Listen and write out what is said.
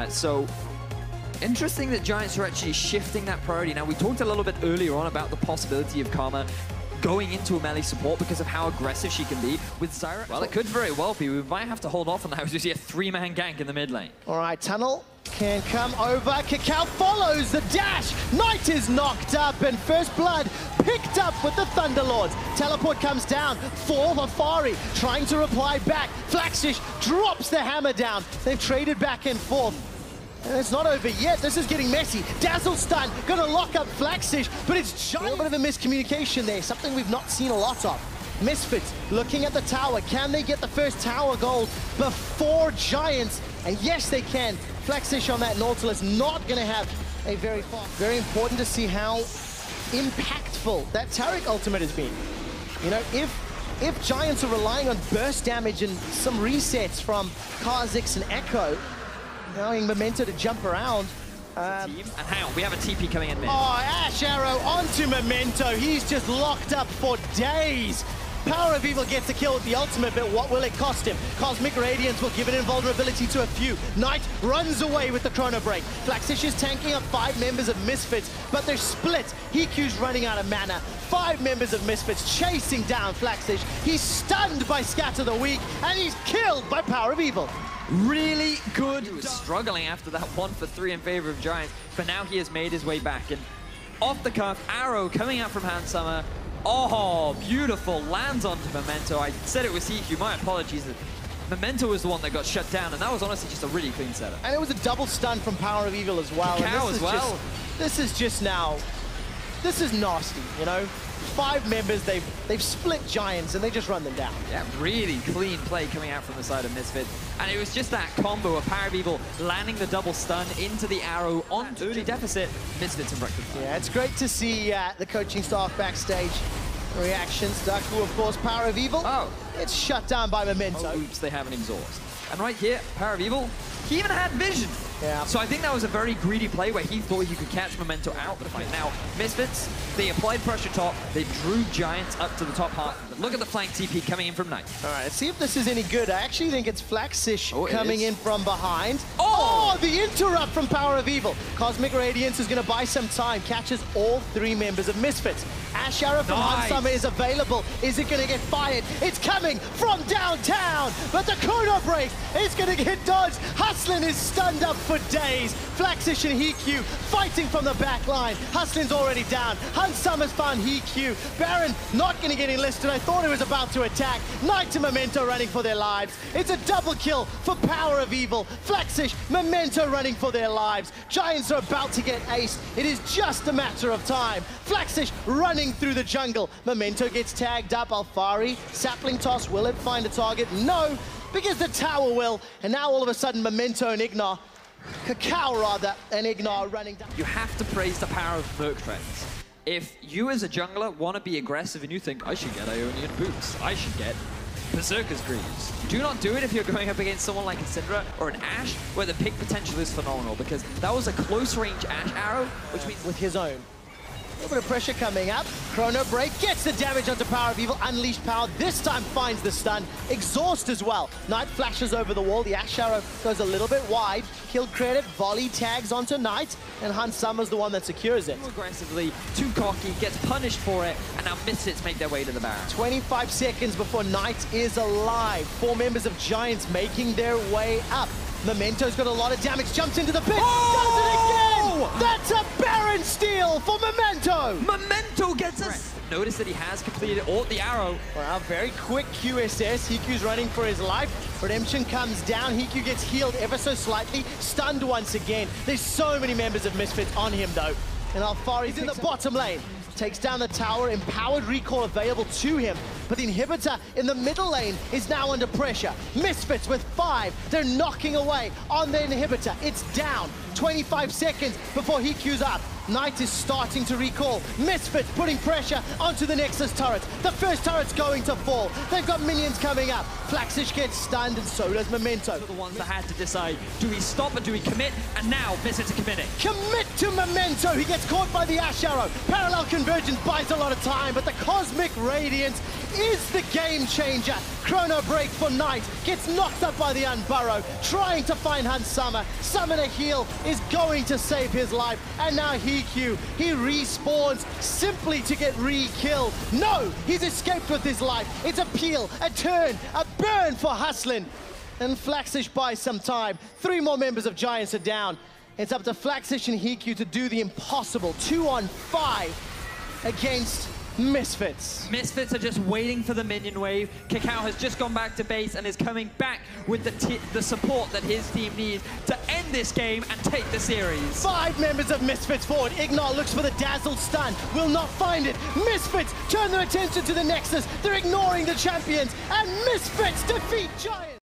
So interesting that Giants are actually shifting that priority. Now, we talked a little bit earlier on about the possibility of Karma going into a melee support because of how aggressive she can be with Zyra. Well, it could very well be. We might have to hold off on that as we see a three-man gank in the mid lane. All right, Tunnel can come over. Kakao follows the dash. Knight is knocked up, and First Blood picked up with the Thunderlords. Teleport comes down for Afari, trying to reply back. Flaxish drops the hammer down. They've traded back and forth. And it's not over yet. This is getting messy. Dazzle stun, gonna lock up Flaxish, but it's a little bit of a miscommunication there, something we've not seen a lot of. Misfits looking at the tower. Can they get the first tower gold before Giants? And yes, they can. Flaxish on that Nautilus, not gonna have a very far. Very important to see how impactful that Taric ultimate has been. You know, if Giants are relying on burst damage and some resets from Kha'Zix and Echo, allowing Memento to jump around. And hang on, we have a TP coming in mid. Oh, Ash Arrow onto Memento. He's just locked up for days. Power of Evil gets a kill with the ultimate, but what will it cost him? Cosmic Radiance will give it invulnerability to a few. Knight runs away with the Chrono Break. Flaxish is tanking up 5 members of Misfits, but they're split. Hikyu's running out of mana. 5 members of Misfits chasing down Flaxish. He's stunned by Scatter the Weak, and he's killed by Power of Evil. Really good. He was struggling after that 1 for 3 in favor of Giants, but now he has made his way back. And off the cuff, arrow coming out from Handsummer. Oh, beautiful. Lands onto Memento. I said it was Hikyu. My apologies. Memento was the one that got shut down, and that was honestly just a really clean setup. And it was a double stun from Power of Evil as well. Kakao as well. This is just now, this is nasty, you know? 5 members, they've split Giants and they just run them down. Yeah, really clean play coming out from the side of Misfit. And it was just that combo of Power of Evil landing the double stun into the arrow on early deficit. Misfits and record. Yeah, it's great to see the coaching staff backstage. Reactions, Daku, of course, Power of Evil. Oh, it's shut down by Memento. Oh, oops, they have an exhaust. And right here, Power of Evil, he even had vision. Yeah. So I think that was a very greedy play where he thought he could catch Memento out of the fight. Now, Misfits, they applied pressure top, they drew Giants up to the top half. But look at the flank TP coming in from Knight. All right, let's see if this is any good. I actually think it's Flaxish coming in from behind. Oh, the interrupt from Power of Evil. Cosmic Radiance is going to buy some time, catches all 3 members of Misfits. Ash Arrow from Hansama is available. Is it going to get fired? It's coming from downtown, but the Chrono Break is going to get dodged. Hustlin is stunned up for days. Flaxish and Hikyu fighting from the back line. Hustlin's already down. Hansama's found Hikyu. Baron not going to get enlisted. I thought he was about to attack. Knight and Memento running for their lives. It's a double kill for Power of Evil. Flaxish, Memento running for their lives. Giants are about to get aced. It is just a matter of time. Flaxish running through the jungle. Memento gets tagged up. Alfari, sapling toss. Will it find a target? No, because the tower will. And now all of a sudden, Memento and Ignar, Kakao rather, and Ignar running down. You have to praise the power of Merc trends. If you as a jungler want to be aggressive and you think, I should get Ionian Boots, I should get Berserker's Greaves, do not do it if you're going up against someone like a Syndra or an Ashe, where the pick potential is phenomenal, because that was a close range Ashe arrow, which means with his own. A little bit of pressure coming up. Chrono Break gets the damage onto Power of Evil. Unleashed Power this time finds the stun. Exhaust as well. Knight flashes over the wall. The Ash Arrow goes a little bit wide. Kill credit. Volley tags onto Knight. And Hansama's the one that secures it. Too aggressively, too cocky, gets punished for it. And now Misfits make their way to the Baron. 25 seconds before Knight is alive. 4 members of Giants making their way up. Memento's got a lot of damage. Jumps into the pit. Does it again! That's a Baron steal for Memento! Memento gets us! Notice that he has completed all the arrow. Wow, very quick QSS. Hikyu's running for his life. Redemption comes down. Hikyu gets healed ever so slightly. Stunned once again. There's so many members of Misfits on him, though. And Alfari's in the bottom lane. Takes down the tower, empowered recall available to him, but the inhibitor in the middle lane is now under pressure. Misfits with 5, they're knocking away on the inhibitor. It's down, 25 seconds before Hikyu's up. Knight is starting to recall. Misfits putting pressure onto the Nexus turret. The first turret's going to fall. They've got minions coming up. Flaxish gets stunned and so does Memento. They're the ones that had to decide, do we stop or do we commit? And now Misfits are committing. Commit to Memento. He gets caught by the Ash Arrow. Parallel convergence buys a lot of time, but the Cosmic Radiance is the game changer. Chrono break for Knight, gets knocked up by the Unburrow, trying to find Hansama. Summoner heal is going to save his life, and now Hikyu, he respawns simply to get re-killed. No, he's escaped with his life. It's a peel, a turn, a burn for Hustlin. And Flaxish buys some time. 3 more members of Giants are down. It's up to Flaxish and Hikyu to do the impossible. 2-on-5 against Misfits. Misfits are just waiting for the minion wave. Kakao has just gone back to base and is coming back with the support that his team needs to end this game and take the series. 5 members of Misfits forward. Ignite looks for the dazzle stun, will not find it. Misfits turn their attention to the Nexus. They're ignoring the champions, and Misfits defeat Giants.